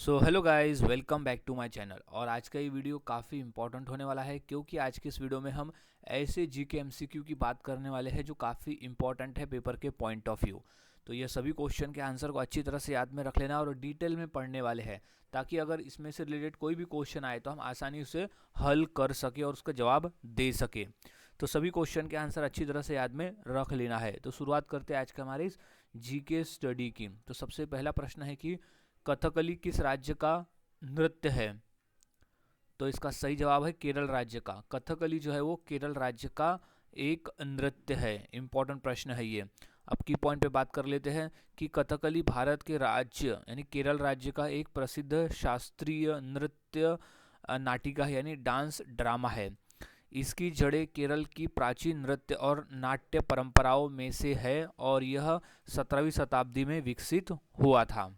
So hello guys, welcome back to my channel. और आज का ये वीडियो काफ़ी इंपॉर्टेंट होने वाला है क्योंकि आज के इस वीडियो में हम ऐसे जीके एमसीक्यू की बात करने वाले हैं जो काफ़ी इंपॉर्टेंट है पेपर के पॉइंट ऑफ व्यू। तो ये सभी क्वेश्चन के आंसर को अच्छी तरह से याद में रख लेना और डिटेल में पढ़ने वाले हैं, ताकि अगर इसमें से रिलेटेड कोई भी क्वेश्चन आए तो हम आसानी उसे हल कर सके और उसका जवाब दे सके। तो सभी क्वेश्चन के आंसर अच्छी तरह से याद में रख लेना है। तो शुरुआत करते हैं आज के हमारे इस जीके स्टडी की। तो सबसे पहला प्रश्न है कि कथकली किस राज्य का नृत्य है? तो इसका सही जवाब है केरल राज्य का। कथकली जो है वो केरल राज्य का एक नृत्य है। इंपॉर्टेंट प्रश्न है ये। अब की पॉइंट पे बात कर लेते हैं कि कथकली भारत के राज्य यानी केरल राज्य का एक प्रसिद्ध शास्त्रीय नृत्य नाटिका है, यानी डांस ड्रामा है। इसकी जड़ें केरल की प्राचीन नृत्य और नाट्य परंपराओं में से है और यह 17वीं शताब्दी में विकसित हुआ था।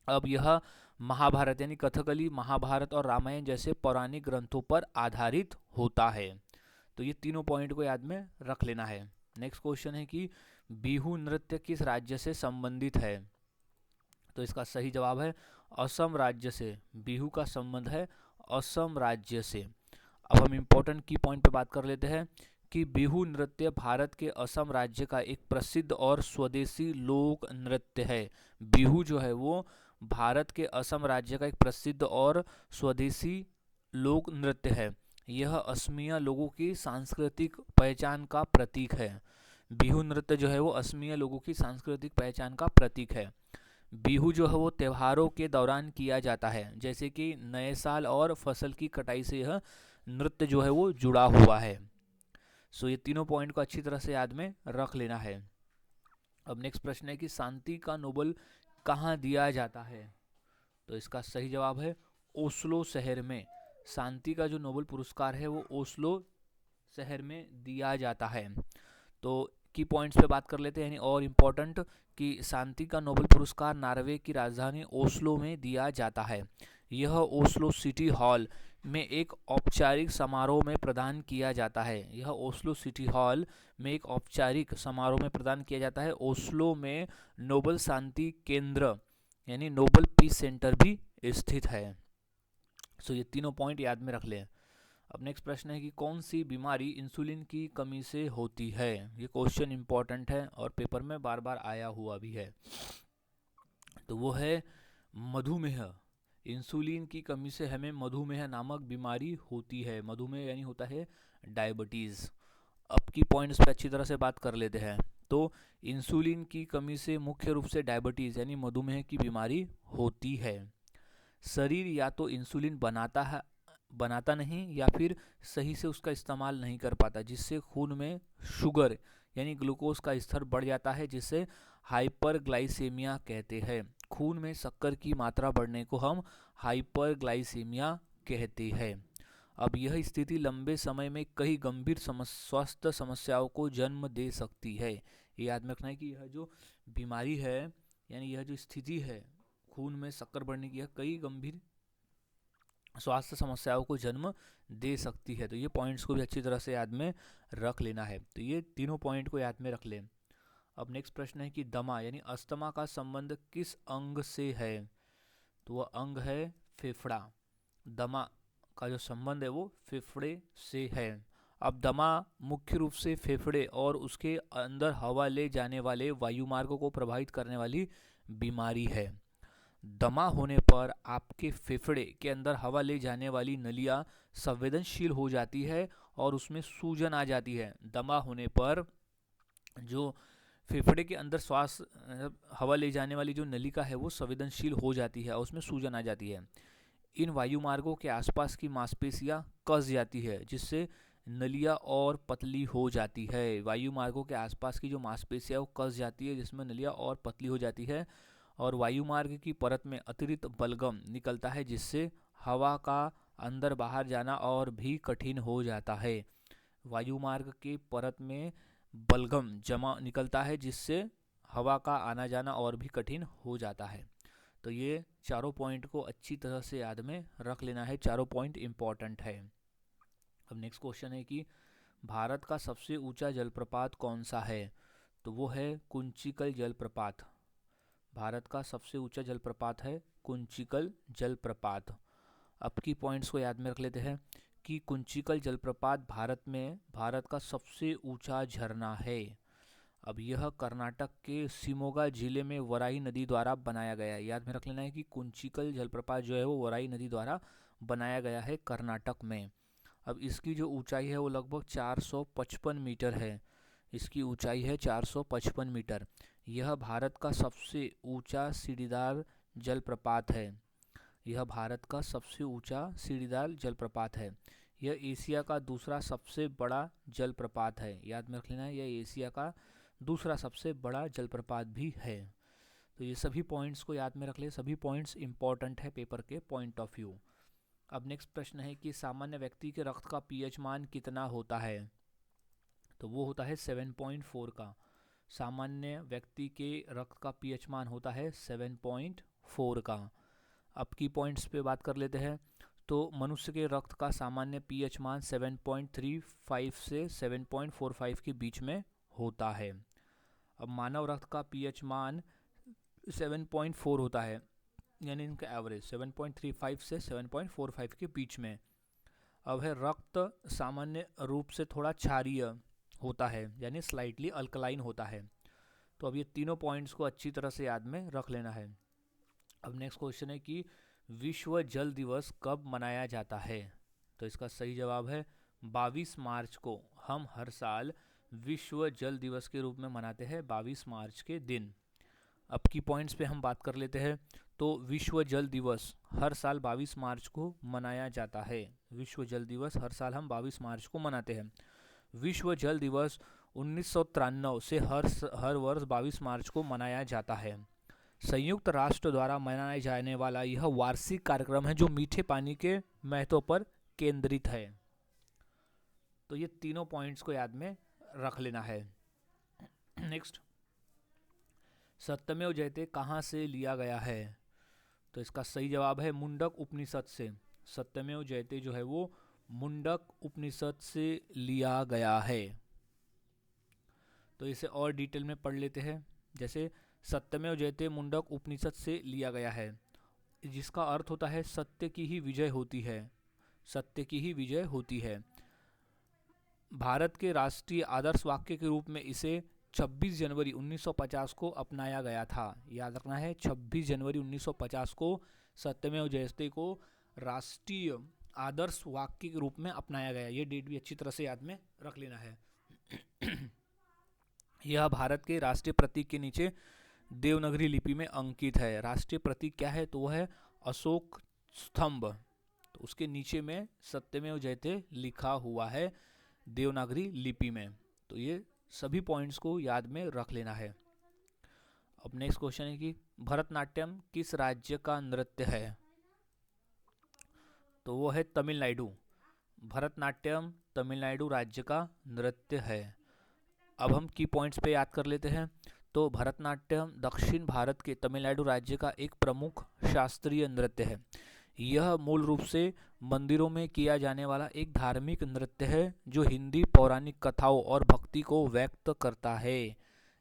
अब यह महाभारत यानी कथकली महाभारत और रामायण जैसे पौराणिक ग्रंथों पर आधारित होता है। तो ये तीनों पॉइंट को याद में रख लेना है। नेक्स्ट क्वेश्चन है कि बिहू नृत्य किस राज्य से संबंधित है? तो इसका सही जवाब है असम राज्य से। बिहू का संबंध है असम राज्य से। अब हम इम्पोर्टेंट की पॉइंट पे बात कर लेते हैं कि बिहू नृत्य भारत के असम राज्य का एक प्रसिद्ध और स्वदेशी लोक नृत्य है। बिहू जो है वो भारत के असम राज्य का एक प्रसिद्ध और स्वदेशी लोक नृत्य है। यह असमिया लोगों की सांस्कृतिक पहचान का प्रतीक है। बिहू नृत्य जो है वो असमिया लोगों की सांस्कृतिक पहचान का प्रतीक है। बिहू जो है वो त्योहारों के दौरान किया जाता है, जैसे कि नए साल और फसल की कटाई से यह नृत्य जो है वो जुड़ा हुआ है। सो ये तीनों पॉइंट को अच्छी तरह से याद में रख लेना है। अब नेक्स्ट प्रश्न है कि शांति का नोबेल कहाँ दिया जाता है? तो इसका सही जवाब है ओस्लो शहर में। शांति का जो नोबेल पुरस्कार है वो ओस्लो शहर में दिया जाता है। तो की पॉइंट्स पे बात कर लेते हैं, यानी और इम्पोर्टेंट कि शांति का नोबेल पुरस्कार नॉर्वे की राजधानी ओस्लो में दिया जाता है। यह ओस्लो सिटी हॉल में एक औपचारिक समारोह में प्रदान किया जाता है। यह ओस्लो सिटी हॉल में एक औपचारिक समारोह में प्रदान किया जाता है। ओस्लो में नोबेल शांति केंद्र यानी नोबेल पीस सेंटर भी स्थित है। सो ये तीनों पॉइंट याद में रख लें। अब नेक्स्ट प्रश्न है कि कौन सी बीमारी इंसुलिन की कमी से होती है? ये क्वेश्चन इंपॉर्टेंट है और पेपर में बार बार आया हुआ भी है। तो वो है मधुमेह। इंसुलिन की कमी से हमें मधुमेह नामक बीमारी होती है। मधुमेह यानी होता है डायबिटीज़। अब की पॉइंट्स पे अच्छी तरह से बात कर लेते हैं। तो इंसुलिन की कमी से मुख्य रूप से डायबिटीज़ यानी मधुमेह की बीमारी होती है। शरीर या तो इंसुलिन बनाता नहीं या फिर सही से उसका इस्तेमाल नहीं कर पाता, जिससे खून में शुगर यानी ग्लूकोज का स्तर बढ़ जाता है, जिसे हाइपरग्लाइसेमिया कहते हैं। खून में शक्कर की मात्रा बढ़ने को हम हाइपरग्लाइसेमिया कहते हैं। अब यह स्थिति लंबे समय में कई गंभीर स्वास्थ्य समस्याओं को जन्म दे सकती है। ये याद में रखना है कि यह जो बीमारी है यानी यह जो स्थिति है खून में शक्कर बढ़ने की, यह कई गंभीर स्वास्थ्य समस्याओं को जन्म दे सकती है। तो ये पॉइंट्स को भी अच्छी तरह से याद में रख लेना है। तो ये तीनों पॉइंट को याद में रख लें। अब नेक्स्ट प्रश्न है कि दमा यानी अस्थमा का संबंध किस अंग से है? तो वह अंग है फेफड़ा। दमा का जो संबंध है वो फेफड़े से है। अब दमा मुख्य रूप से फेफड़े और उसके अंदर हवा ले जाने वाले वायुमार्गों को प्रभावित करने वाली बीमारी है। दमा होने पर आपके फेफड़े के अंदर हवा ले जाने वाली नलियां संवेदनशील हो जाती है और उसमें सूजन आ जाती है। दमा होने पर जो फेफड़े के अंदर श्वास हवा ले जाने वाली जो नलिका है वो संवेदनशील हो जाती है और उसमें सूजन आ जाती है। इन वायुमार्गों के आसपास की मांसपेशियां कस जाती है, जिससे नलियां और पतली हो जाती है। वायुमार्गों के आसपास की जो मांसपेशियां वो कस जाती है, जिसमें नलियां और पतली हो जाती है और वायुमार्ग की परत में अतिरिक्त बलगम निकलता है, जिससे हवा का अंदर बाहर जाना और भी कठिन हो जाता है। वायुमार्ग की परत में बलगम जमा निकलता है, जिससे हवा का आना जाना और भी कठिन हो जाता है। तो ये चारों पॉइंट को अच्छी तरह से याद में रख लेना है। चारों पॉइंट इंपॉर्टेंट है। अब नेक्स्ट क्वेश्चन है कि भारत का सबसे ऊंचा जलप्रपात कौन सा है? तो वो है कुंचिकल जलप्रपात। भारत का सबसे ऊंचा जलप्रपात है कुंचिकल जलप्रपात। अब की पॉइंट्स को याद में रख लेते हैं कि कुंचिकल जलप्रपात भारत का सबसे ऊंचा झरना है। अब यह कर्नाटक के शिमोगा जिले में वराई नदी द्वारा बनाया गया है। याद में रख लेना है कि कुंचिकल जलप्रपात जो है वो वराई नदी द्वारा बनाया गया है कर्नाटक में। अब इसकी जो ऊंचाई है वो लगभग 455 मीटर है। इसकी ऊंचाई है 455 मीटर। यह भारत का सबसे ऊंचा सीढ़ीदार जलप्रपात है। यह भारत का सबसे ऊंचा सीढ़ीदार जलप्रपात है। यह एशिया का दूसरा सबसे बड़ा जलप्रपात है। याद में रख लेना है, यह एशिया का दूसरा सबसे बड़ा जलप्रपात भी है। तो ये सभी पॉइंट्स को याद में रख ले, सभी पॉइंट्स इंपॉर्टेंट है पेपर के पॉइंट ऑफ व्यू। अब नेक्स्ट प्रश्न है कि सामान्य व्यक्ति के रक्त का पीएच मान कितना होता है? तो वो होता है 7.4 का। सामान्य व्यक्ति के रक्त का पीएच मान होता है 7.4 का। अब की पॉइंट्स पे बात कर लेते हैं। तो मनुष्य के रक्त का सामान्य पीएच मान 7.35 से 7.45 के बीच में होता है। अब मानव रक्त का पीएच मान 7.4 होता है, यानी इनका एवरेज 7.35 से 7.45 के बीच में। अब है रक्त सामान्य रूप से थोड़ा क्षारीय होता है, यानी स्लाइटली अल्कलाइन होता है। तो अब ये तीनों पॉइंट्स को अच्छी तरह से याद में रख लेना है। अब नेक्स्ट क्वेश्चन है कि विश्व जल दिवस कब मनाया जाता है? तो इसका सही जवाब है 22 मार्च को। हम हर साल विश्व जल दिवस के रूप में मनाते हैं 22 मार्च के दिन। अब की पॉइंट्स पे हम बात कर लेते हैं। तो विश्व जल दिवस हर साल 22 मार्च को मनाया जाता है। विश्व जल दिवस हर साल हम 22 मार्च को मनाते हैं। विश्व जल दिवस 1993 से हर वर्ष 22 मार्च को मनाया जाता है। संयुक्त राष्ट्र द्वारा मनाए जाने वाला यह वार्षिक कार्यक्रम है जो मीठे पानी के महत्व पर केंद्रित है। तो ये तीनों पॉइंट्स को याद में रख लेना है। नेक्स्ट, सत्यमेव जयते कहाँ से लिया गया है? तो इसका सही जवाब है मुंडक उपनिषद से। सत्यमेव जयते जो है वो मुंडक उपनिषद से लिया गया है। तो इसे और डिटेल में पढ़ लेते हैं। जैसे सत्यमेव जयते मुंडक उपनिषद से लिया गया है, जिसका अर्थ होता है सत्य की ही विजय होती है। सत्य की ही विजय होती है। भारत के राष्ट्रीय आदर्श वाक्य के रूप में इसे 26 जनवरी 1950 को अपनाया गया था। याद रखना है, 26 जनवरी 1950 को सत्यमेव जयते को राष्ट्रीय आदर्श वाक्य के रूप में अपनाया गया। ये डेट भी अच्छी तरह से याद में रख लेना है। यह भारत के राष्ट्रीय प्रतीक के नीचे देवनागरी लिपि में अंकित है। राष्ट्रीय प्रतीक क्या है? तो वह है अशोक स्तंभ। तो उसके नीचे में सत्यमेव जयते लिखा हुआ है देवनागरी लिपि में। तो ये सभी पॉइंट्स को याद में रख लेना है। अब नेक्स्ट क्वेश्चन है कि भरतनाट्यम किस राज्य का नृत्य है? तो वो है तमिलनाडु। भरतनाट्यम तमिलनाडु राज्य का नृत्य है। अब हम की पॉइंट्स पे याद कर लेते हैं। तो भरतनाट्यम दक्षिण भारत के तमिलनाडु राज्य का एक प्रमुख शास्त्रीय नृत्य है। यह मूल रूप से मंदिरों में किया जाने वाला एक धार्मिक नृत्य है जो हिंदी पौराणिक कथाओं और भक्ति को व्यक्त करता है।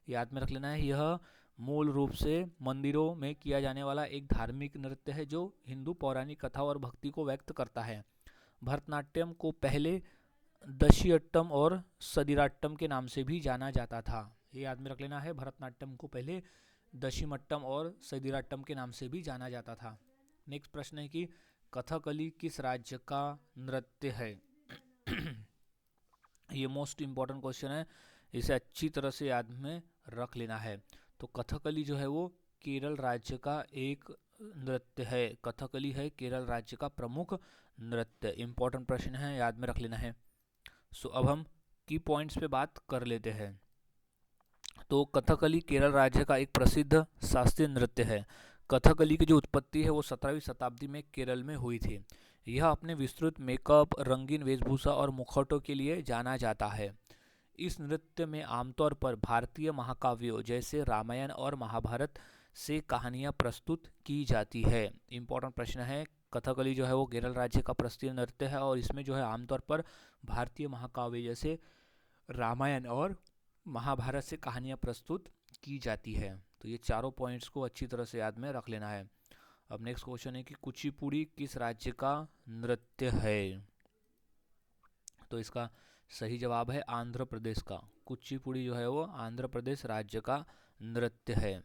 याद में रख लेना है, यह मूल रूप से मंदिरों में किया जाने वाला एक धार्मिक नृत्य है जो हिंदू पौराणिक कथाओं और भक्ति को व्यक्त करता है। भरतनाट्यम को पहले दशियट्टम और सदिराट्टम के नाम से भी जाना जाता था। ये याद में रख लेना है, भरतनाट्यम को पहले दशिमट्टम और सदिराट्टम के नाम से भी जाना जाता था। नेक्स्ट प्रश्न है कि कथकली किस राज्य का नृत्य है? ये मोस्ट इम्पॉर्टेंट क्वेश्चन है, इसे अच्छी तरह से याद में रख लेना है। तो कथकली जो है वो केरल राज्य का एक नृत्य है। कथकली है केरल राज्य का प्रमुख नृत्य। इम्पॉर्टेंट प्रश्न है, याद में रख लेना है। सो अब हम की पॉइंट्स पे बात कर लेते हैं। तो कथकली केरल राज्य का एक प्रसिद्ध शास्त्रीय नृत्य है। कथकली की जो उत्पत्ति है वो 17वीं शताब्दी में केरल में हुई थी। यह अपने विस्तृत मेकअप, रंगीन वेशभूषा और मुखौटों के लिए जाना जाता है। इस नृत्य में आमतौर पर भारतीय महाकाव्यों जैसे रामायण और महाभारत से कहानियाँ प्रस्तुत की जाती है। इम्पोर्टेंट प्रश्न है, कथकली जो है वो केरल राज्य का प्रसिद्ध नृत्य है और इसमें जो है आमतौर पर भारतीय महाकाव्य जैसे रामायण और महाभारत से कहानियाँ प्रस्तुत की जाती है। तो ये चारों पॉइंट्स को अच्छी तरह से याद में रख लेना है। अब नेक्स्ट क्वेश्चन है कि कुचिपुड़ी किस राज्य का नृत्य है? तो इसका सही जवाब है आंध्र प्रदेश का। कुचिपुड़ी जो है वो आंध्र प्रदेश राज्य का नृत्य है।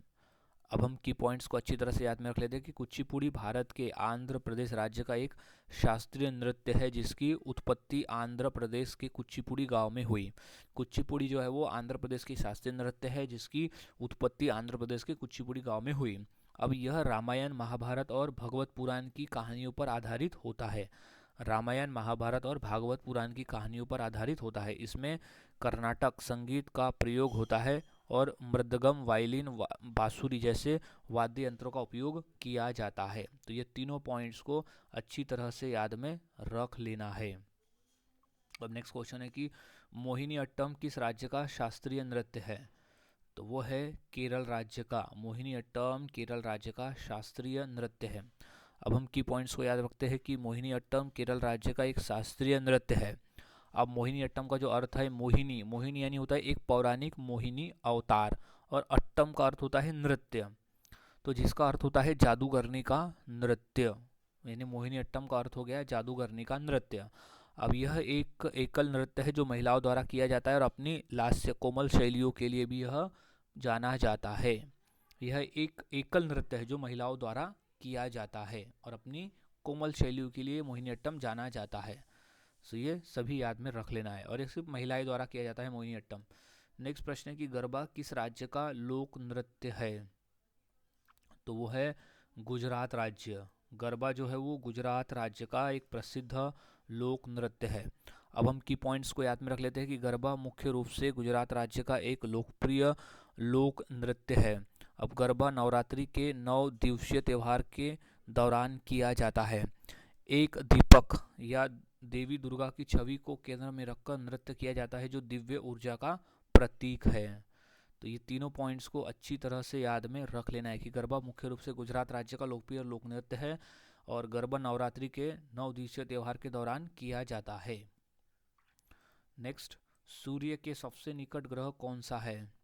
अब हम की पॉइंट्स को अच्छी तरह से याद में रख लेते हैं कि कुचिपुड़ी भारत के आंध्र प्रदेश राज्य का एक शास्त्रीय नृत्य है जिसकी उत्पत्ति आंध्र प्रदेश के कुचिपुड़ी गांव में हुई। कुचिपुड़ी जो है वो आंध्र प्रदेश की शास्त्रीय नृत्य है जिसकी उत्पत्ति आंध्र प्रदेश के कुचिपुड़ी गांव में हुई। अब यह रामायण, महाभारत और भगवत पुराण की कहानियों पर आधारित होता है। रामायण, महाभारत और भागवत पुराण की कहानियों पर आधारित होता है। इसमें कर्नाटक संगीत का प्रयोग होता है और मृदगम, वायलिन, बांसुरी जैसे वाद्य यंत्रों का उपयोग किया जाता है। तो ये तीनों पॉइंट्स को अच्छी तरह से याद में रख लेना है। अब नेक्स्ट क्वेश्चन है कि मोहिनी अट्टम किस राज्य का शास्त्रीय नृत्य है? तो वो है केरल राज्य का। मोहिनी अट्टम केरल राज्य का शास्त्रीय नृत्य है। अब हम की पॉइंट्स को याद रखते हैं कि मोहिनी अट्टम केरल राज्य का एक शास्त्रीय नृत्य है। अब मोहिनी अट्टम का जो अर्थ है, मोहिनी, मोहिनी यानी होता है एक पौराणिक मोहिनी अवतार, और अट्टम का अर्थ होता है नृत्य, तो जिसका अर्थ होता है जादूगरनी का नृत्य, यानी मोहिनी अट्टम का अर्थ हो गया जादूगरनी का नृत्य। अब यह एक एकल नृत्य है जो महिलाओं द्वारा किया जाता है और अपनी लास्य कोमल शैलियों के लिए भी यह जाना जाता है। यह एक एकल नृत्य है जो महिलाओं द्वारा किया जाता है और अपनी कोमल शैलियों के लिए मोहिनी अट्टम जाना जाता है। सो ये सभी याद में रख लेना है, और ये सिर्फ महिलाएं द्वारा किया जाता है मोहिनी अट्टम। नेक्स्ट प्रश्न है कि गरबा किस राज्य का लोक नृत्य है? तो वो है गुजरात राज्य। गरबा जो है वो गुजरात राज्य का एक प्रसिद्ध लोक नृत्य है। अब हम की पॉइंट्स को याद में रख लेते हैं कि गरबा मुख्य रूप से गुजरात राज्य का एक लोकप्रिय लोक नृत्य है। अब गरबा नवरात्रि के 9 दिवसीय त्यौहार के दौरान किया जाता है। एक दीपक या देवी दुर्गा की छवि को केंद्र में रखकर नृत्य किया जाता है जो दिव्य ऊर्जा का प्रतीक है। तो ये तीनों पॉइंट्स को अच्छी तरह से याद में रख लेना है कि गरबा मुख्य रूप से गुजरात राज्य का लोकप्रिय लोक नृत्य है और गरबा नवरात्रि के 9 दिवसीय त्यौहार के दौरान किया जाता है। नेक्स्ट, सूर्य के सबसे निकट ग्रह कौन सा है?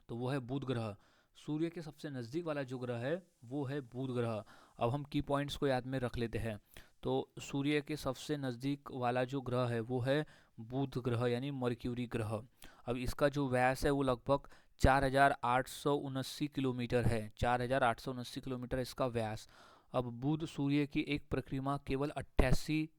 तो वो है बुध ग्रह। सूर्य के सबसे नज़दीक वाला जो ग्रह है वो है बुध ग्रह। अब हम की पॉइंट्स को याद में रख लेते हैं। तो सूर्य के सबसे नज़दीक वाला जो ग्रह है वो है बुध ग्रह यानी मर्क्यूरी ग्रह। अब इसका जो व्यास है वो लगभग 4879 किलोमीटर है। 4879 किलोमीटर इसका व्यास। अब बुध सूर्य की एक परिक्रमा केवल 88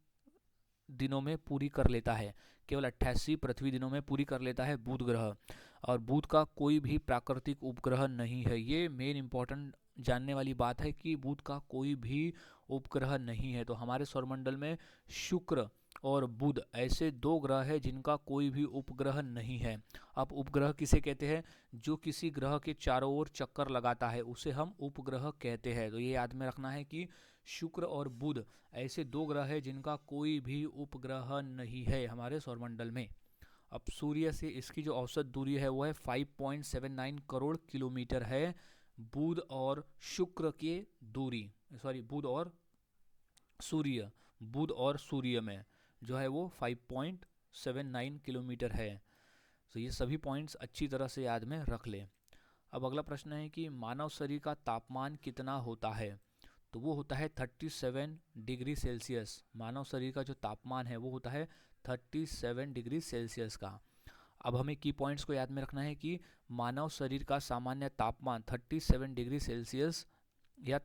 दिनों में पूरी कर लेता है। केवल 88 पृथ्वी दिनों में पूरी कर लेता है बुध ग्रह। और बुध का कोई भी प्राकृतिक उपग्रह नहीं है। ये मेन इंपॉर्टेंट जानने वाली बात है कि बुध का कोई भी उपग्रह नहीं है। तो हमारे सौरमंडल में शुक्र और बुध ऐसे 2 ग्रह हैं जिनका कोई भी उपग्रह नहीं है। अब उपग्रह किसे कहते हैं? जो किसी ग्रह के चारों ओर चक्कर लगाता है उसे हम उपग्रह कहते हैं। तो ये याद में रखना है कि शुक्र और बुध ऐसे 2 ग्रह हैं जिनका कोई भी उपग्रह नहीं है हमारे सौरमंडल में। अब सूर्य से इसकी जो औसत दूरी है वो है 5.79 करोड़ किलोमीटर है। बुध और शुक्र की दूरी, सॉरी बुध और सूर्य में जो है वो 5.79 किलोमीटर है। तो ये सभी पॉइंट्स अच्छी तरह से याद में रख लें। अब अगला प्रश्न है कि मानव शरीर का तापमान कितना होता है? तो वो होता है 37 डिग्री सेल्सियस। मानव शरीर का जो तापमान है वो होता है 37 डिग्री सेल्सियस का। अब हमें की पॉइंट्स को याद में रखना है कि मानव शरीर का सामान्य तापमान 37 डिग्री सेल्सियस या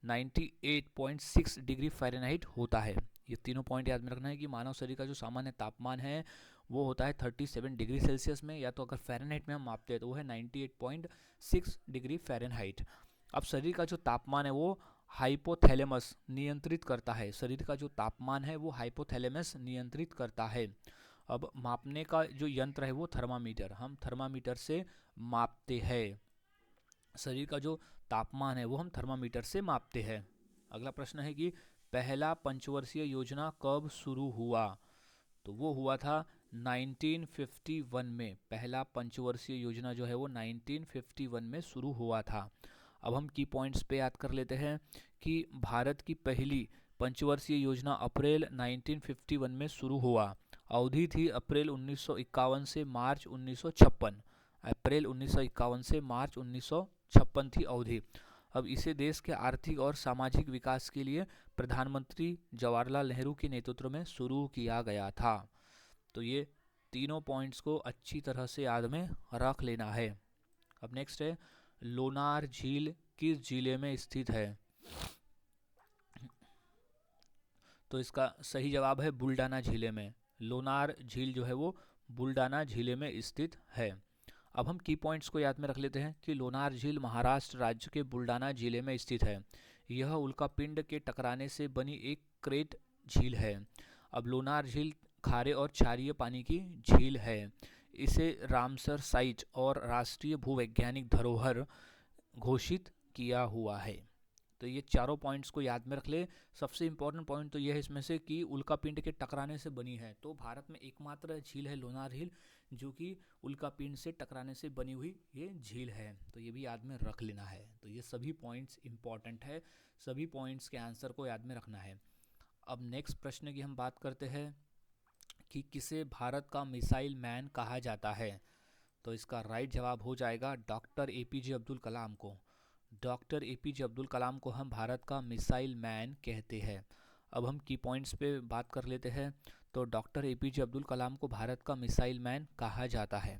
98.6 डिग्री फ़ारेनहाइट होता है। ये तीनों पॉइंट याद में रखना है कि मानव शरीर का जो सामान्य तापमान है वो होता है 37 डिग्री सेल्सियस में, या तो अगर फ़ारेनहाइट में हम मापते हैं तो वो है 98.6 डिग्री फ़ारेनहाइट। अब शरीर का जो तापमान है वो हाइपोथैलेमस नियंत्रित करता है। शरीर का जो तापमान है वो हाइपोथैलेमस नियंत्रित करता है। अब मापने का जो यंत्र है वो थर्मामीटर, हम थर्मामीटर से मापते हैं। शरीर का जो तापमान है वो हम थर्मामीटर से मापते हैं। अगला प्रश्न है कि पहला पंचवर्षीय योजना कब शुरू हुआ? तो वो हुआ था 1951 में। पहला पंचवर्षीय योजना जो है वो 1951 में शुरू हुआ था। अब हम की पॉइंट्स पे याद कर लेते हैं कि भारत की पहली पंचवर्षीय योजना अप्रैल 1951 में शुरू हुआ। अवधि थी अप्रैल 1951 से मार्च 1956। अप्रैल 1951 से मार्च 1956 थी अवधि। अब इसे देश के आर्थिक और सामाजिक विकास के लिए प्रधानमंत्री जवाहरलाल नेहरू के नेतृत्व में शुरू किया गया था। तो ये तीनों पॉइंट्स को अच्छी तरह से याद में रख लेना है। अब नेक्स्ट है, लोनार झील किस जिले में स्थित है? तो इसका सही जवाब है बुल्डाना जिले में। लोनार झील जो है वो बुल्डाना जिले में स्थित है। अब हम की पॉइंट्स को याद में रख लेते हैं कि लोनार झील महाराष्ट्र राज्य के बुल्डाना जिले में स्थित है। यह उल्कापिंड के टकराने से बनी एक क्रेट झील है। अब लोनार झील खारे और क्षारीय पानी की झील है। इसे रामसर साइट और राष्ट्रीय भूवैज्ञानिक धरोहर घोषित किया हुआ है। तो ये चारों पॉइंट्स को याद में रख ले। सबसे इंपॉर्टेंट पॉइंट तो ये है इसमें से कि उल्कापिंड के टकराने से बनी है। तो भारत में एकमात्र झील है लोनार झील जो कि उल्कापिंड से टकराने से बनी हुई ये झील है। तो ये भी याद में रख लेना है। तो ये सभी पॉइंट्स इंपॉर्टेंट है, सभी पॉइंट्स के आंसर को याद में रखना है। अब नेक्स्ट प्रश्न की हम बात करते हैं कि किसे भारत का मिसाइल मैन कहा जाता है? तो इसका राइट जवाब हो जाएगा डॉक्टर एपीजे अब्दुल कलाम को। डॉक्टर एपीजे अब्दुल कलाम को हम भारत का मिसाइल मैन कहते हैं। अब हम की पॉइंट्स पे बात कर लेते हैं। तो डॉक्टर एपीजे अब्दुल कलाम को भारत का मिसाइल मैन कहा जाता है।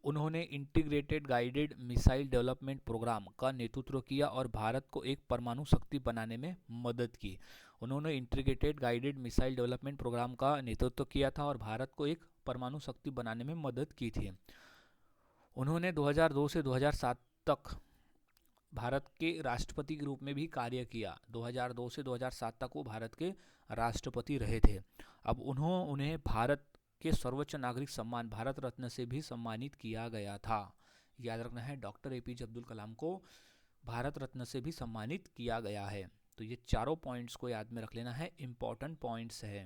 उन्होंने integrated guided missile development programme का नेतृत्व किया और भारत को एक परमाणु शक्ति बनाने में मदद की। उन्होंने integrated guided missile development programme का नेतृत्व किया था और भारत को एक परमाणु शक्ति बनाने में मदद की थी। उन्होंने 2002 से 2007 तक भारत के राष्ट्रपति के रूप में भी कार्य किया। 2002 से 2007 तक वो भारत के राष्ट्रपति रहे थे। अब उन्हें भारत के सर्वोच्च नागरिक सम्मान भारत रत्न से भी सम्मानित किया गया था। याद रखना है, डॉक्टर एपीजे अब्दुल कलाम को भारत रत्न से भी सम्मानित किया गया है। तो ये चारों पॉइंट्स को याद में रख लेना है, इंपॉर्टेंट पॉइंट्स है।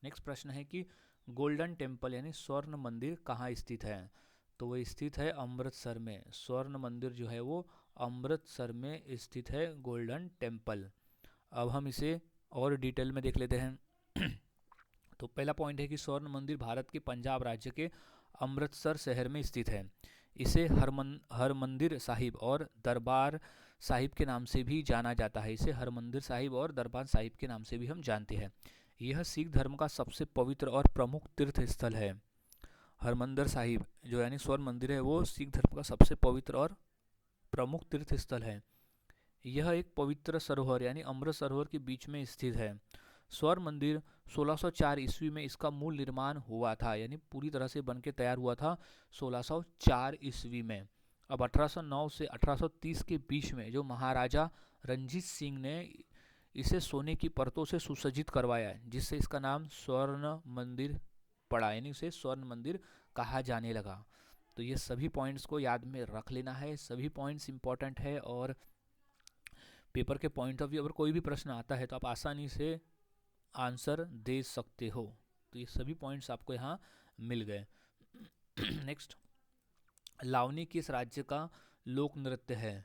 नेक्स्ट प्रश्न है कि गोल्डन टेम्पल यानी स्वर्ण मंदिर कहाँ स्थित है? तो वो स्थित है अमृतसर में। स्वर्ण मंदिर जो है वो अमृतसर में स्थित है, गोल्डन टेम्पल। अब हम इसे और डिटेल में देख लेते हैं। तो पहला पॉइंट है कि स्वर्ण मंदिर भारत के पंजाब राज्य के अमृतसर शहर में स्थित है। इसे हरमंदिर साहिब और दरबार साहिब के नाम से भी जाना जाता है। इसे हरमंदिर साहिब और दरबार साहिब के नाम से भी हम जानते हैं। यह सिख धर्म का सबसे पवित्र और प्रमुख तीर्थ स्थल है। हरमंदिर साहिब जो यानी स्वर्ण मंदिर है वो सिख धर्म का सबसे पवित्र और प्रमुख तीर्थ स्थल है। यह एक पवित्र सरोवर यानी अमृत सरोवर के बीच में स्थित है। स्वर्ण मंदिर 1604 ईस्वी में इसका मूल निर्माण हुआ था, यानी पूरी तरह से बनके तैयार हुआ था 1604 ईस्वी में। अब 1809 से 1830 के बीच में जो महाराजा रंजीत सिंह ने इसे सोने की परतों से सुसज्जित करवाया, जिससे इसका नाम स्वर्ण मंदिर पड़ा, यानी इसे स्वर्ण मंदिर कहा जाने लगा। तो ये सभी पॉइंट्स को याद में रख लेना है, सभी पॉइंट्स इंपॉर्टेंट है और पेपर के पॉइंट ऑफ व्यू अगर कोई भी प्रश्न आता है तो आप आसानी से आंसर दे सकते हो। तो ये सभी पॉइंट्स आपको यहाँ मिल गए। नेक्स्ट, लावनी किस राज्य का लोक नृत्य है?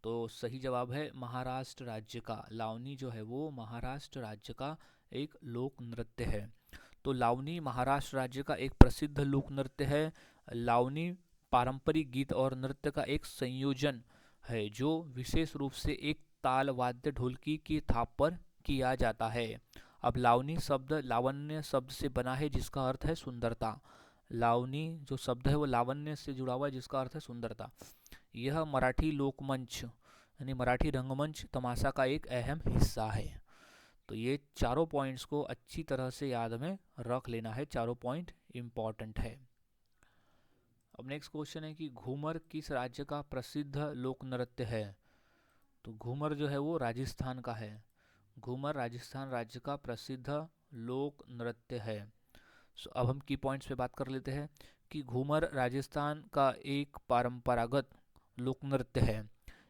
तो सही जवाब है महाराष्ट्र राज्य का। लावनी जो है वो महाराष्ट्र राज्य का एक लोक नृत्य है। तो लावनी महाराष्ट्र राज्य का एक प्रसिद्ध लोक नृत्य है। लावनी पारंपरिक गीत और नृत्य का एक संयोजन है जो विशेष रूप से एक ताल वाद्य ढोलकी की थाप पर किया जाता है। अब लावनी शब्द लावण्य शब्द से बना है जिसका अर्थ है सुंदरता। लावनी जो शब्द है वो लावण्य से जुड़ा हुआ है जिसका अर्थ है सुंदरता। यह मराठी लोकमंच यानी मराठी रंगमंच तमाशा का एक अहम हिस्सा है। तो ये चारों पॉइंट्स को अच्छी तरह से याद में रख लेना है, चारों पॉइंट इंपॉर्टेंट है। अब नेक्स्ट क्वेश्चन है कि घूमर किस राज्य का प्रसिद्ध लोक नृत्य है? तो घूमर जो है वो राजस्थान का है। घूमर राजस्थान राज्य का प्रसिद्ध लोक नृत्य है। अब हम की पॉइंट्स पे बात कर लेते हैं कि घूमर राजस्थान का एक परंपरागत लोक नृत्य है।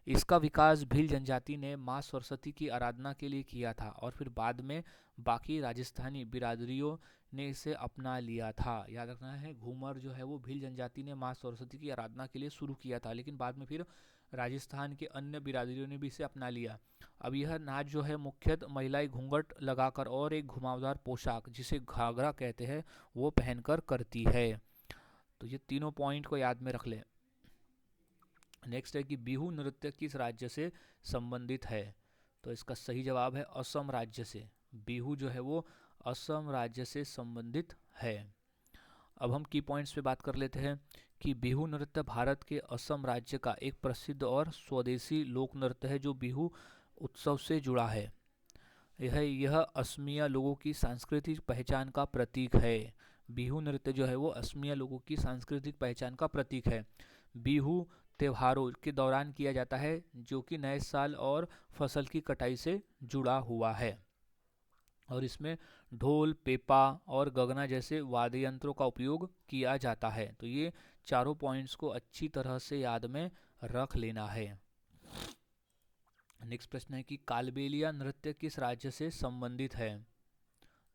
इसका विकास भील जनजाति ने माँ सरस्वती की आराधना के लिए किया था और फिर बाद में बाकी राजस्थानी बिरादरियों ने इसे अपना लिया था। याद रखना है, घूमर जो है वो भील जनजाति ने माँ सरस्वती की आराधना के लिए शुरू किया था, लेकिन बाद में फिर राजस्थान के अन्य बिरादरियों ने भी इसे अपना लिया। अब यह नाच जो है मुख्यतः महिलाएं घूंघट लगाकर और एक घुमावदार पोशाक जिसे घाघरा कहते हैं वो पहनकर करती है। तो ये तीनों पॉइंट को याद में रख लें। नेक्स्ट है कि बिहू नृत्य किस राज्य से संबंधित है? तो इसका सही जवाब है असम राज्य से। बिहू जो है वो असम राज्य से संबंधित है। अब हम की पॉइंट्स पे बात कर लेते हैं कि बिहू नृत्य भारत के असम राज्य का एक प्रसिद्ध और स्वदेशी लोक नृत्य है जो बिहू उत्सव से जुड़ा है। यह असमिया लोगों की सांस्कृतिक पहचान का प्रतीक है। बिहू नृत्य जो है वो असमिया लोगों की सांस्कृतिक पहचान का प्रतीक है। बिहू त्योहारों के दौरान किया जाता है जो कि नए साल और फसल की कटाई से जुड़ा हुआ है, और इसमें ढोल, पेपा और गगना जैसे वाद्य यंत्रों का उपयोग किया जाता है। तो ये चारों पॉइंट्स को अच्छी तरह से याद में रख लेना है। नेक्स्ट प्रश्न है कि कालबेलिया नृत्य किस राज्य से संबंधित है?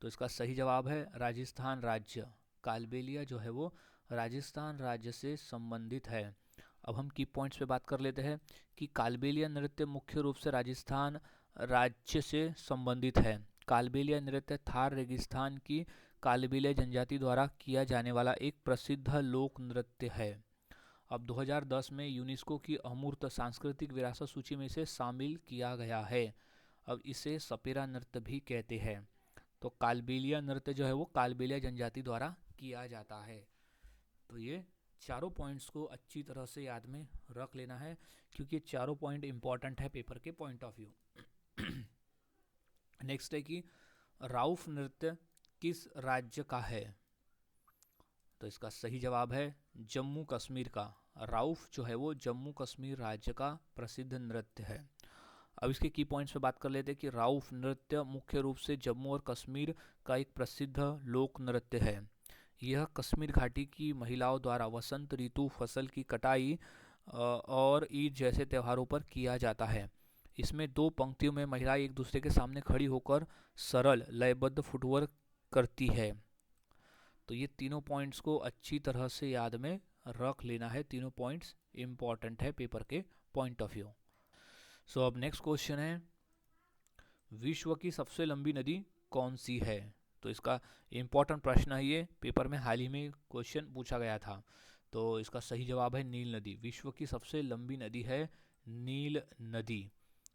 तो इसका सही जवाब है राजस्थान राज्य। कालबेलिया जो है वो राजस्थान राज्य से संबंधित है। अब हम की पॉइंट्स पे बात कर लेते हैं कि कालबेलिया नृत्य मुख्य रूप से राजस्थान राज्य से संबंधित है। कालबेलिया नृत्य थार रेगिस्तान की कालबेलिया जनजाति द्वारा किया जाने वाला एक प्रसिद्ध लोक नृत्य है। अब 2010 में यूनेस्को की अमूर्त सांस्कृतिक विरासत सूची में इसे शामिल किया गया है। अब इसे सपेरा नृत्य भी कहते हैं। तो कालबेलिया नृत्य जो है वो कालबेलिया जनजाति द्वारा किया जाता है। तो ये चारों पॉइंट्स को अच्छी तरह से याद में रख लेना है क्योंकि चारों पॉइंट इंपॉर्टेंट है पेपर के पॉइंट ऑफ व्यू। नेक्स्ट है कि राउफ नृत्य किस राज्य का है? तो इसका सही जवाब है जम्मू कश्मीर का। राउफ जो है वो जम्मू कश्मीर राज्य का प्रसिद्ध नृत्य है। अब इसके की पॉइंट्स पे बात कर लेते हैं कि राउफ नृत्य मुख्य रूप से जम्मू और कश्मीर का एक प्रसिद्ध लोक नृत्य है। यह कश्मीर घाटी की महिलाओं द्वारा वसंत ऋतु, फसल की कटाई और ईद जैसे त्योहारों पर किया जाता है। इसमें दो पंक्तियों में महिलाएं एक दूसरे के सामने खड़ी होकर सरल लयबद्ध फुटवर्क करती है। तो ये तीनों पॉइंट्स को अच्छी तरह से याद में रख लेना है। तीनों पॉइंट्स इंपॉर्टेंट है पेपर के पॉइंट ऑफ व्यू। सो अब नेक्स्ट क्वेश्चन है, विश्व की सबसे लंबी नदी कौन सी है? तो इसका इंपॉर्टेंट प्रश्न है, ये पेपर में हाल ही में क्वेश्चन पूछा गया था। तो इसका सही जवाब है नील नदी। विश्व की सबसे लंबी नदी है नील नदी।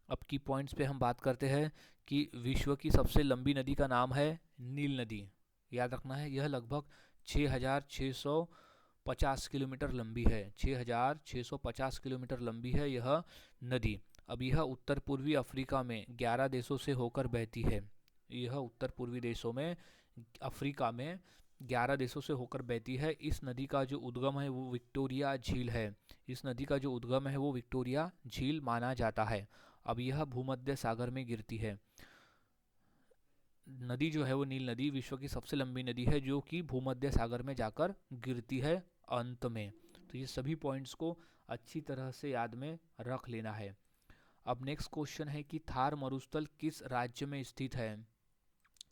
अब की पॉइंट्स पे हम बात करते हैं कि विश्व की सबसे लंबी नदी का नाम है नील नदी। याद रखना है यह लगभग 6,650 किलोमीटर लंबी है। 6,650 किलोमीटर लंबी है यह नदी। अब यह उत्तर पूर्वी अफ्रीका में 11 देशों से होकर बहती है। यह उत्तर पूर्वी देशों में अफ्रीका में 11 देशों से होकर बहती है। इस नदी का जो उद्गम है वो विक्टोरिया झील है। इस नदी का जो उद्गम है वो विक्टोरिया झील माना जाता है। अब यह भूमध्य सागर में गिरती है। नदी जो है वो नील नदी विश्व की सबसे लंबी नदी है जो कि भूमध्य सागर में जाकर गिरती है अंत में। तो ये सभी पॉइंट्स को अच्छी तरह से याद में रख लेना है। अब नेक्स्ट क्वेश्चन है कि थार मरुस्थल किस राज्य में स्थित है?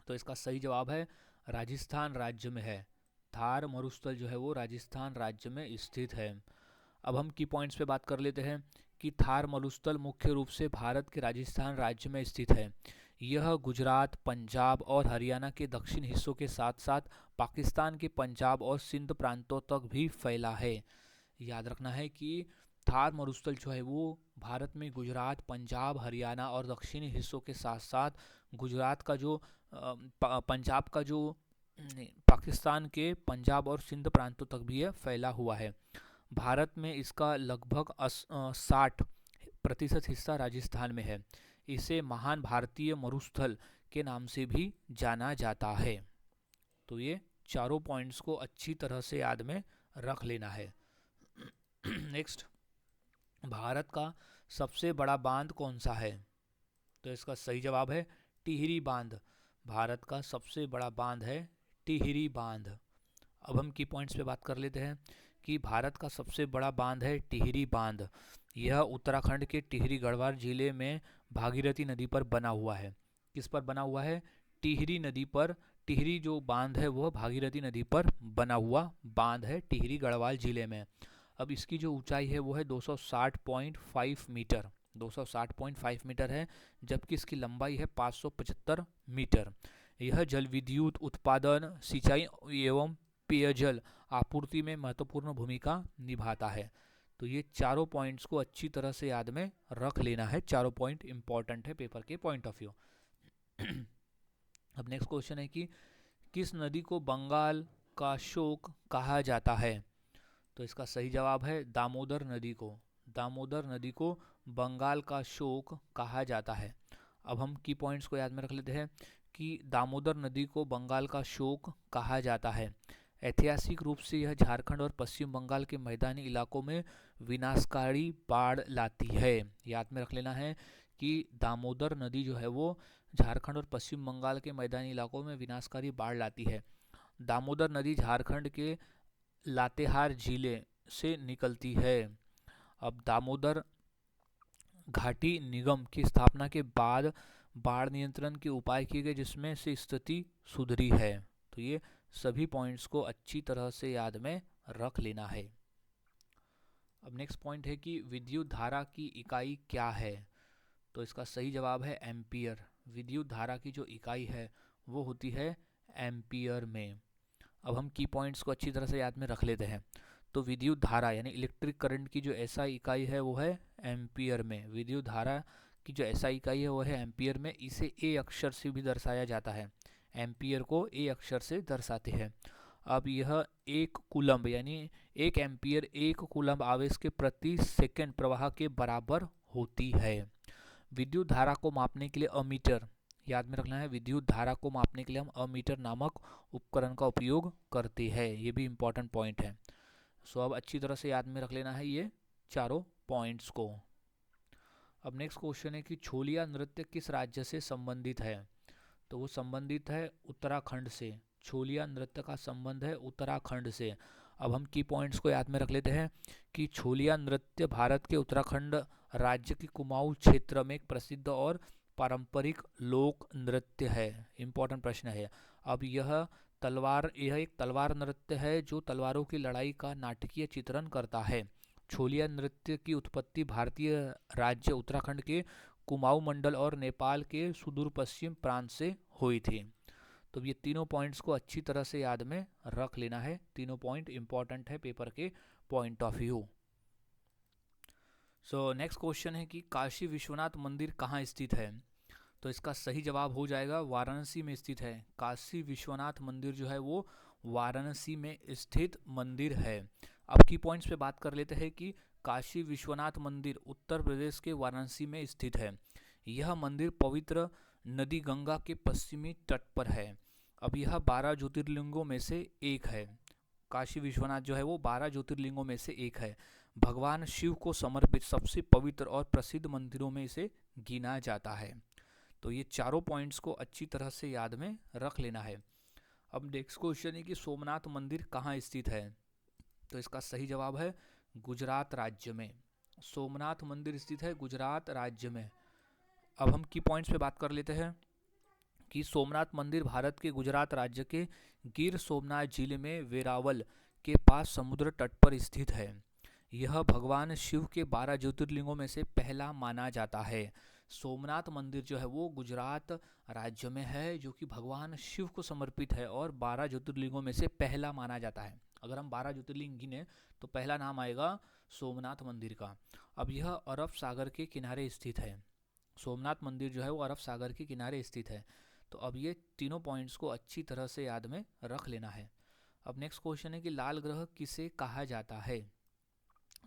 तो इसका सही जवाब है राजस्थान राज्य में है। थार मरुस्थल जो है वो राजस्थान राज्य में स्थित है। अब हम की पॉइंट्स पे बात कर लेते हैं कि थार मरुस्थल मुख्य रूप से भारत के राजस्थान राज्य में स्थित है। यह गुजरात, पंजाब और हरियाणा के दक्षिण हिस्सों के साथ साथ पाकिस्तान के पंजाब और सिंध प्रांतों तक भी फैला है। याद रखना है कि थार मरुस्थल जो है वो भारत में गुजरात, पंजाब, हरियाणा और दक्षिणी हिस्सों के साथ साथ गुजरात का जो पंजाब का जो पाकिस्तान के पंजाब और सिंध प्रांतों तक भी यह फैला हुआ है। भारत में इसका लगभग 60% हिस्सा राजस्थान में है। इसे महान भारतीय मरुस्थल के नाम से भी जाना जाता है। तो ये चारों पॉइंट्स को अच्छी तरह से याद में रख लेना है। नेक्स्ट, भारत का सबसे बड़ा बांध कौन सा है? तो इसका सही जवाब है टिहरी बांध। भारत का सबसे बड़ा बांध है टिहरी बांध। अब हम की पॉइंट्स पे बात कर लेते हैं कि भारत का सबसे बड़ा बांध है टिहरी बांध। यह उत्तराखंड के टिहरी गढ़वाल जिले में भागीरथी नदी पर बना हुआ है। किस पर बना हुआ है? टिहरी नदी पर। टिहरी जो बांध है वह भागीरथी नदी पर बना हुआ बांध है टिहरी गढ़वाल जिले में। अब इसकी जो ऊंचाई है वो है 260.5 मीटर। 260.5 मीटर है, जबकि इसकी लंबाई है 575 मीटर। यह जल विद्युत उत्पादन, सिंचाई एवं पेयजल आपूर्ति में महत्वपूर्ण भूमिका निभाता है। तो ये चारों पॉइंट्स को अच्छी तरह से याद में रख लेना है, चारों पॉइंट इंपॉर्टेंट है पेपर के पॉइंट ऑफ व्यू। अब नेक्स्ट क्वेश्चन है कि किस नदी को बंगाल का शोक कहा जाता है? तो इसका सही जवाब है दामोदर नदी को। दामोदर नदी को बंगाल का शोक कहा जाता है। अब हम की पॉइंट्स को याद में रख लेते हैं कि दामोदर नदी को बंगाल का शोक कहा जाता है। ऐतिहासिक रूप से यह झारखंड और पश्चिम बंगाल के मैदानी इलाकों में विनाशकारी बाढ़ लाती है। याद में रख लेना है कि दामोदर नदी जो है वो झारखंड और पश्चिम बंगाल के मैदानी इलाकों में विनाशकारी बाढ़ लाती है। दामोदर नदी झारखंड के लातेहार जिले से निकलती है। अब दामोदर घाटी निगम की स्थापना के बाद बाढ़ नियंत्रण के उपाय किए गए जिसमें से स्थिति सुधरी है। तो ये सभी पॉइंट्स को अच्छी तरह से याद में रख लेना है। अब नेक्स्ट पॉइंट है कि विद्युत धारा की इकाई क्या है? तो इसका सही जवाब है एम्पियर। विद्युत धारा की जो इकाई है वो होती है एम्पियर में। अब हम की पॉइंट्स को अच्छी तरह से याद में रख लेते हैं। तो विद्युत धारा यानी इलेक्ट्रिक करंट की जो एसआई इकाई है वो है एम्पियर में। विद्युत धारा की जो एसआई इकाई है वो है एम्पियर में। इसे ए अक्षर से भी दर्शाया जाता है। एम्पियर को ए अक्षर से दर्शाते हैं। अब यह एक कूलम्ब यानी एक एम्पियर एक कूलम्ब आवेश के प्रति सेकंड प्रवाह के बराबर होती है। विद्युत धारा को मापने के लिए अमीटर, याद में रखना है, विद्युत धारा को मापने के लिए हम अमीटर नामक उपकरण का उपयोग करते हैं। ये भी इम्पोर्टेंट पॉइंट है। सो अब अच्छी तरह से याद में रख लेना है ये चारों पॉइंट्स को। अब नेक्स्ट क्वेश्चन है कि छोलिया नृत्य किस राज्य से संबंधित है? तो वो संबंधित है उत्तराखंड से। छोलिया नृत्य का संबंध है उत्तराखंड से। अब हम की पॉइंट्स को याद में रख लेते हैं कि छोलिया नृत्य भारत के उत्तराखंड राज्य के कुमाऊं क्षेत्र में एक प्रसिद्ध और पारंपरिक लोक नृत्य है। इम्पोर्टेंट प्रश्न है। अब यह एक तलवार नृत्य है जो तलवारों की लड़ाई का नाटकीय चित्रण करता है। छोलिया नृत्य की उत्पत्ति भारतीय राज्य उत्तराखंड के कुमाऊं मंडल और नेपाल के सुदूर पश्चिम प्रांत से हुई थी। तो ये तीनों पॉइंट्स को अच्छी तरह से याद में रख लेना है। तीनों पॉइंट इंपॉर्टेंट है पेपर के point of view. So next question है कि काशी विश्वनाथ मंदिर कहाँ स्थित है? तो इसका सही जवाब हो जाएगा वाराणसी में स्थित है। काशी विश्वनाथ मंदिर जो है वो वाराणसी में स्थित मंदिर है। अब की पॉइंट्स पे बात कर लेते हैं कि काशी विश्वनाथ मंदिर उत्तर प्रदेश के वाराणसी में स्थित है। यह मंदिर पवित्र नदी गंगा के पश्चिमी तट पर है। अब यह 12 ज्योतिर्लिंगों में से एक है। काशी विश्वनाथ जो है वो 12 ज्योतिर्लिंगों में से एक है। भगवान शिव को समर्पित सबसे पवित्र और प्रसिद्ध मंदिरों में इसे गिना जाता है। तो ये चारों पॉइंट्स को अच्छी तरह से याद में रख लेना है। अब नेक्स्ट क्वेश्चन है कि सोमनाथ मंदिर कहाँ स्थित है? तो इसका सही जवाब है गुजरात राज्य में। सोमनाथ मंदिर स्थित है गुजरात राज्य में। अब हम की पॉइंट्स पे बात कर लेते हैं कि सोमनाथ मंदिर भारत के गुजरात राज्य के गिर सोमनाथ जिले में वेरावल के पास समुद्र तट पर स्थित है। यह भगवान शिव के 12 ज्योतिर्लिंगों में से पहला माना जाता है। सोमनाथ मंदिर जो है वो गुजरात राज्य में है जो कि भगवान शिव को समर्पित है और 12 ज्योतिर्लिंगों में से पहला माना जाता है। अगर हम 12 ज्योतिर्लिंग गिने तो पहला नाम आएगा सोमनाथ मंदिर का। अब यह अरब सागर के किनारे स्थित है। सोमनाथ मंदिर जो है वो अरब सागर के किनारे स्थित है। तो अब ये तीनों पॉइंट्स को अच्छी तरह से याद में रख लेना है। अब नेक्स्ट क्वेश्चन है कि लाल ग्रह किसे कहा जाता है?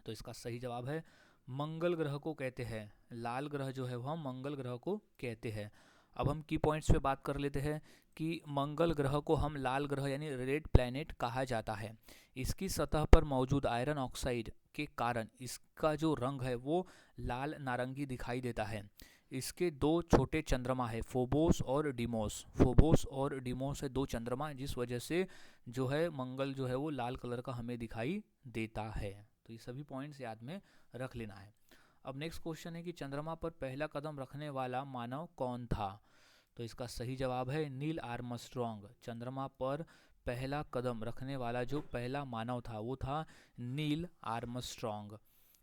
तो इसका सही जवाब है मंगल ग्रह को कहते हैं। लाल ग्रह जो है वह मंगल ग्रह को कहते हैं। अब हम की पॉइंट्स पे बात कर लेते हैं कि मंगल ग्रह को हम लाल ग्रह यानी रेड प्लैनेट कहा जाता है। इसकी सतह पर मौजूद आयरन ऑक्साइड के कारण इसका जो रंग है वो लाल नारंगी दिखाई देता है। इसके दो छोटे चंद्रमा है फोबोस और डिमोस। फोबोस और डिमोस है दो चंद्रमा जिस वजह से जो है मंगल जो है वो लाल कलर का हमें दिखाई देता है। तो ये सभी पॉइंट्स याद में रख लेना है। अब नेक्स्ट क्वेश्चन है कि चंद्रमा पर पहला कदम रखने वाला मानव कौन था? तो इसका सही जवाब है नील आर्मस्ट्रॉन्ग। चंद्रमा पर पहला कदम रखने वाला जो पहला मानव था वो था नील आर्मस्ट्रॉन्ग।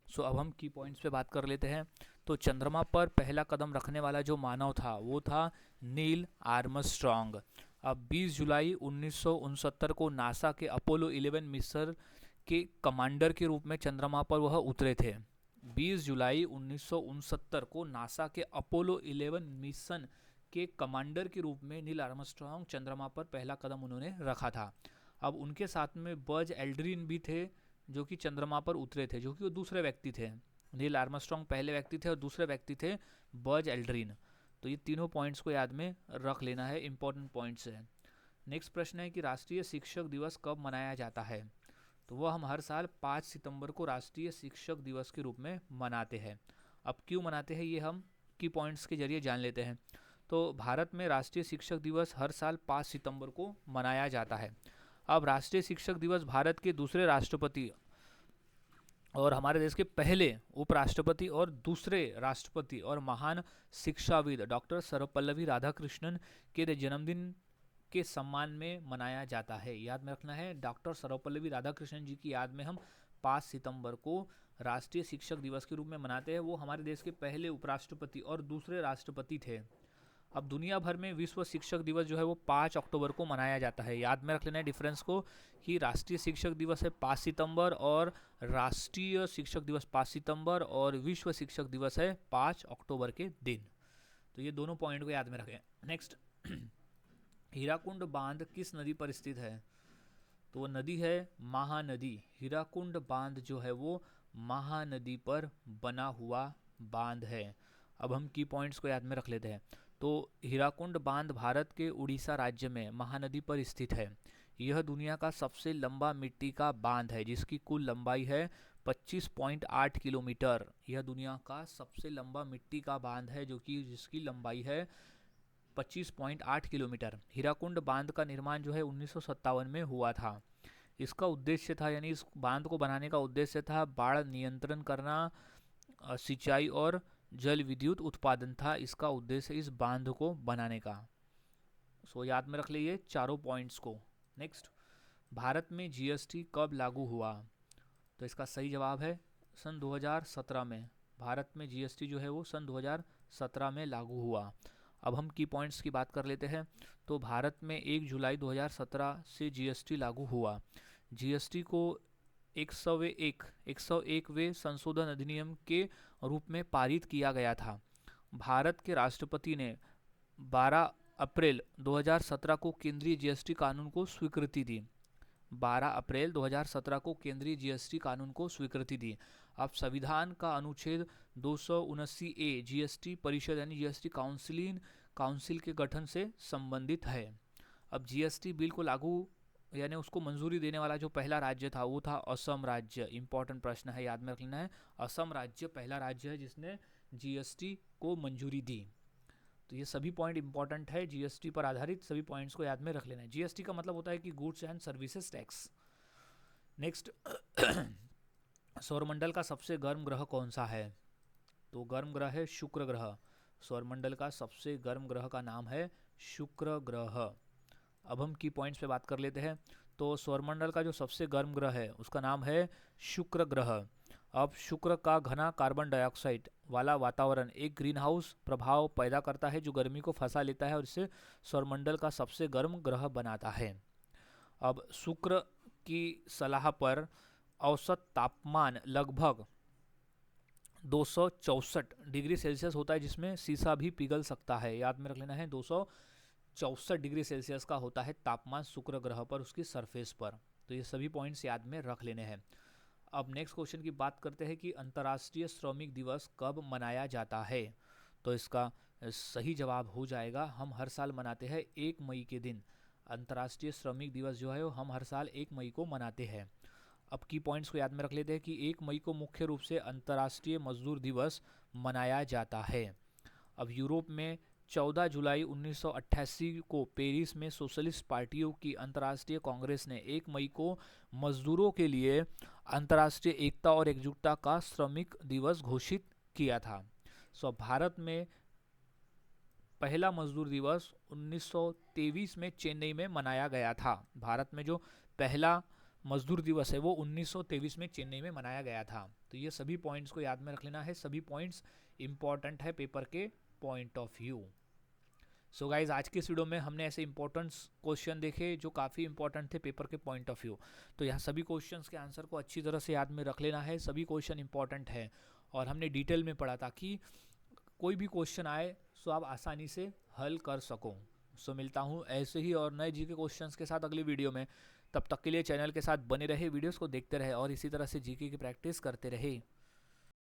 सो अब हम की पॉइंट्स पे बात कर लेते हैं। तो चंद्रमा पर पहला कदम रखने वाला जो मानव था वो था नील आर्मस्ट्रॉन्ग। अब 20 जुलाई 1969 को नासा के अपोलो 11 मिशन के कमांडर के रूप में चंद्रमा पर वह उतरे थे। 20 जुलाई 1969 को नासा के अपोलो 11 मिशन के कमांडर के रूप में नील आर्मस्ट्रॉन्ग चंद्रमा पर पहला कदम उन्होंने रखा था। अब उनके साथ में बज एल्ड्रिन भी थे जो कि चंद्रमा पर उतरे थे, जो कि वो दूसरे व्यक्ति थे। नील आर्मस्ट्रॉन्ग पहले व्यक्ति थे और दूसरे व्यक्ति थे बज एल्ड्रिन। तो ये तीनों पॉइंट्स को याद में रख लेना है, इंपॉर्टेंट पॉइंट्स है। नेक्स्ट प्रश्न है कि राष्ट्रीय शिक्षक दिवस कब मनाया जाता है? तो वह हम हर साल 5 सितंबर को राष्ट्रीय शिक्षक दिवस के रूप में मनाते हैं। अब क्यों मनाते हैं ये हम की पॉइंट्स के जरिए जान लेते हैं। तो भारत में राष्ट्रीय शिक्षक दिवस हर साल 5 सितंबर को मनाया जाता है। अब राष्ट्रीय शिक्षक दिवस भारत के दूसरे राष्ट्रपति और हमारे देश के पहले उपराष्ट्रपति और दूसरे राष्ट्रपति और महान शिक्षाविद डॉक्टर सर्वपल्लवी राधाकृष्णन के जन्मदिन के सम्मान में मनाया जाता है। याद में रखना है, डॉक्टर सर्वपल्लवी राधाकृष्णन जी की याद में हम 5 सितंबर को राष्ट्रीय शिक्षक दिवस के रूप में मनाते हैं। वो हमारे देश के पहले उपराष्ट्रपति और दूसरे राष्ट्रपति थे। अब दुनिया भर में विश्व शिक्षक दिवस जो है वो 5 अक्टूबर को मनाया जाता है। याद में रख लेना है डिफरेंस को कि राष्ट्रीय शिक्षक दिवस है 5 सितंबर और राष्ट्रीय शिक्षक दिवस 5 सितंबर और विश्व शिक्षक दिवस है 5 अक्टूबर के दिन। तो ये दोनों पॉइंट को याद में रखें। नेक्स्ट, हीराकुंड बांध किस नदी पर स्थित है? तो वो नदी है महानदी। हीराकुंड बांध जो है वो महानदी पर बना हुआ बांध है। अब हम की पॉइंट्स को याद में रख लेते हैं। तो हीराकुंड बांध भारत के उड़ीसा राज्य में महानदी पर स्थित है। यह दुनिया का सबसे लंबा मिट्टी का बांध है जिसकी कुल लंबाई है 25.8 किलोमीटर। यह दुनिया का सबसे लंबा मिट्टी का बांध है जो कि जिसकी लंबाई है 25.8 किलोमीटर। हीराकुंड बांध का निर्माण जो है 1957 में हुआ था। इसका उद्देश्य था, यानी इस बांध को बनाने का उद्देश्य था बाढ़ नियंत्रण करना, सिंचाई और जल विद्युत उत्पादन था इसका उद्देश्य इस बांध को बनाने का। सो याद में रख लीजिए चारों पॉइंट्स को। नेक्स्ट, भारत में जीएसटी कब लागू हुआ? तो इसका सही जवाब है सन 2017 में। भारत में जीएसटी जो है वो सन 2017 में लागू हुआ। अब हम की पॉइंट्स की बात कर लेते हैं। तो भारत में 1 जुलाई 2017 से जीएसटी लागू हुआ। जीएसटी को 101वें संशोधन अधिनियम के रूप में पारित किया गया था। भारत के राष्ट्रपति ने 12 अप्रैल 2017 को केंद्रीय जीएसटी कानून को स्वीकृति दी। 12 अप्रैल 2017 को केंद्रीय जीएसटी कानून को स्वीकृति दी। अब संविधान का अनुच्छेद 279A जीएसटी परिषद यानी जीएसटी काउंसिल के गठन से संबंधित है। अब जीएसटी बिल को लागू यानी उसको मंजूरी देने वाला जो पहला राज्य था वो था असम राज्य। इंपॉर्टेंट प्रश्न है, याद में रख लेना है। असम राज्य पहला राज्य है जिसने जीएसटी को मंजूरी दी। तो ये सभी पॉइंट इंपॉर्टेंट है, जीएसटी पर आधारित सभी पॉइंट्स को याद में रख लेना है। जीएसटी का मतलब होता है कि goods and services tax. Next, सौरमंडल का सबसे गर्म ग्रह कौन सा है? तो गर्म ग्रह है शुक्र ग्रह। सौरमंडल का सबसे गर्म ग्रह का नाम है शुक्र ग्रह। अब हम की पॉइंट्स पे बात कर लेते हैं। तो सौरमंडल का जो सबसे गर्म ग्रह है उसका नाम है शुक्र ग्रह। अब शुक्र का घना कार्बन डाइऑक्साइड वाला वातावरण एक ग्रीन हाउस प्रभाव पैदा करता है जो गर्मी को फंसा लेता है और इसे सौरमंडल का सबसे गर्म ग्रह बनाता है। अब शुक्र की सलाह पर औसत तापमान लगभग 264 डिग्री सेल्सियस होता है जिसमें शीशा भी पिघल सकता है। याद में रख लेना है 264 डिग्री सेल्सियस का होता है तापमान शुक्र ग्रह पर उसकी सरफेस पर। तो ये सभी पॉइंट्स याद में रख लेने हैं। अब नेक्स्ट क्वेश्चन की बात करते हैं कि अंतर्राष्ट्रीय श्रमिक दिवस कब मनाया जाता है? तो इसका सही जवाब हो जाएगा हम हर साल मनाते हैं 1 मई के दिन। अंतर्राष्ट्रीय श्रमिक दिवस जो है वो हम हर साल 1 मई को मनाते हैं। अब की पॉइंट्स को याद में रख लेते हैं कि 1 मई को मुख्य रूप से अंतर्राष्ट्रीय मजदूर दिवस मनाया जाता है। अब यूरोप में 14 जुलाई 1988 को पेरिस में सोशलिस्ट पार्टियों की अंतर्राष्ट्रीय कांग्रेस ने 1 मई को मजदूरों के लिए अंतर्राष्ट्रीय एकता और एकजुटता का श्रमिक दिवस घोषित किया था। भारत में पहला मजदूर दिवस 1923 में चेन्नई में मनाया गया था। भारत में जो पहला मजदूर दिवस है वो 1923 में चेन्नई में मनाया गया था। तो ये सभी पॉइंट्स को याद में रख लेना है। सभी पॉइंट्स इंपॉर्टेंट है पेपर के point of view. So guys आज की इस वीडियो में हमने ऐसे इंपॉर्टेंट क्वेश्चन देखे जो काफ़ी इंपॉर्टेंट थे पेपर के पॉइंट ऑफ व्यू। तो यहाँ सभी क्वेश्चंस के आंसर को अच्छी तरह से याद में रख लेना है, सभी क्वेश्चन इंपॉर्टेंट है और हमने डिटेल में पढ़ा ताकि कोई भी क्वेश्चन आए सो आप आसानी से हल कर सको। सो मिलता हूँ ऐसे ही और नए जीके क्वेश्चंस के साथ अगली वीडियो में। तब तक के लिए चैनल के साथ बने रहे, वीडियोस को देखते रहे और इसी तरह से जीके की प्रैक्टिस करते रहे।